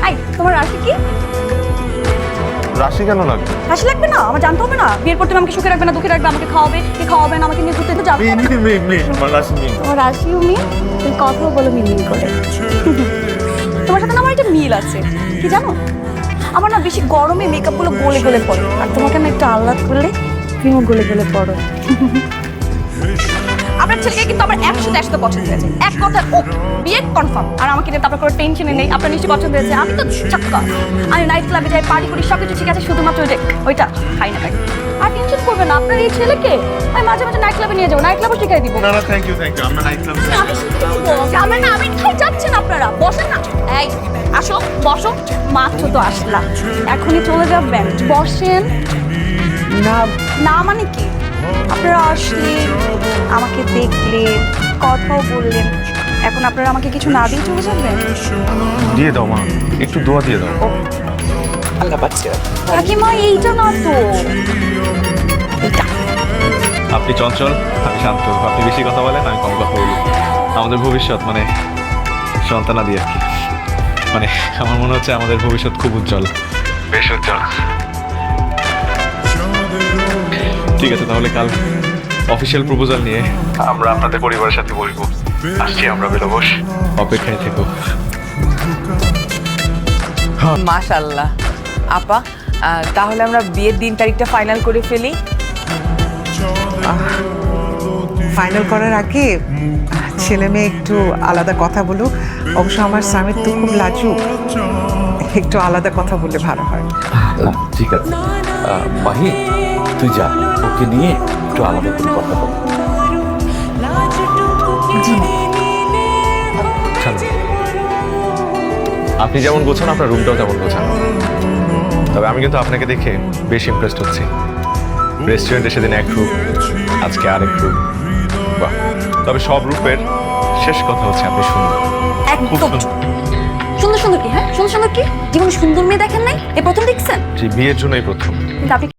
এই তোমার রাশি কি? রাশি কেন লাগবে? রাশি লাগবে না? আমার জানতে হবে না? বিয়ের পর তুমি আমাকে সুখে রাখবে না দুঃখে রাখবে, আমাকে খাওয়াবে কি খাওয়াবে না, আমাকে নিয়ে ঘুরতে তো যাবে না? আমার রাশি নেই। তোমার রাশিও মিল, তুমি কথাও বলো মিল করে। তোমার সাথে না আমার একটা মিল আছে, কি জানো? আমার না বেশি গরমে মেকআপগুলো গলে গলে পড়ে, আর তোমাকে আমি একটু আহ্লাদ করলে তুমিও গলে গলে পড়ো। আপনার ছেলেকে কিন্তু আমার 100-100 পছন্দ হয়েছে, এক কথা ও বিয়ে কনফার্ম। আর আমাকে নিয়ে তারপর কোনো টেনশনে নেই, আপনার নিশ্চয়ই পছন্দ হয়েছে। আমি তো চাক্কা, আমি নাইট ক্লাবে যাই, পার্টি করি, সব কিছু ঠিক আছে, শুধুমাত্র ওইটা খাই না। আর টেনশন করবেন না, আপনার এই ছেলেকে আমি মাঝে মাঝে নাইট ক্লাবে নিয়ে যাবো, নাইট ক্লাবও শিখাই দিব। না না থ্যাংক ইউ আমরা নাইট ক্লাব আমি শিখিয়ে দিব। যাবেন না? আমি খাই যাচ্ছেন আপনারা, বসেন না। এই আসো, বসো। মাত্র তো আসলা, এখনই চলে যাবেন? বসেন না না। মানে কি? আপনারা আসলেন, আমাকে দেখলেন, কথাও বললেন, এখন আপনারা আমাকে কিছু না দিয়ে চলে যাবেন? দিয়ে দাও মা, একটু দোয়া দিয়ে দাও। আল্লাহ বাচ্চা কাকিমা এইটা না তো, এইটা। আপনি চঞ্চল, আমি শান্ত। আপনি বেশি কথা বলেন, আমি কম কথা বলি। আমাদের ভবিষ্যৎ মানে সন্তানাদি আর কি। মানে আমার মনে হচ্ছে আমাদের ভবিষ্যৎ খুব উজ্জ্বল, বেশ উজ্জ্বল। ঠিক আছে, তাহলে কাল অফিসিয়াল প্রপোজাল নিয়ে আমরা আপনাদের পরিবারের সাথে বলবো। আসছি আমরা, বেরোবস, অপেক্ষায় থেকো। মাশাআল্লাহ। আপা, তাহলে আমরা বিয়ের দিন তারিখটা ফাইনাল করে ফেলি। ফাইনাল করার আগে ছেলে মেয়ে একটু আলাদা কথা বলুক। অবশ্য আমার স্বামীর তো খুব লাজুক, একটু আলাদা কথা বললে ভালো হয়। ঠিক আছে মাহি, তুই যা, ওকে নিয়ে একটু আলাদা করে কথা বল। আপনি যেমন গোছান, আপনার রুমটাও তেমন গোছানো। তবে আমি কিন্তু আপনাকে দেখে বেশ ইমপ্রেসড হচ্ছি। রেস্টুরেন্টে সেদিন এক রূপ, আজকে আরেক রূপ। বাহ! তবে সব রূপের শেষ কথা হচ্ছে আপনি সুন্দর, খুব একদম সুন্দর। সুন্দর সুন্দর কি? হ্যাঁ সুন্দর সুন্দর কি? জীবনে সুন্দর মেয়ে দেখেন নাই? এই প্রথম দেখছেন? জি, বিয়ের জন্যই প্রথম। কিন্তু আপনি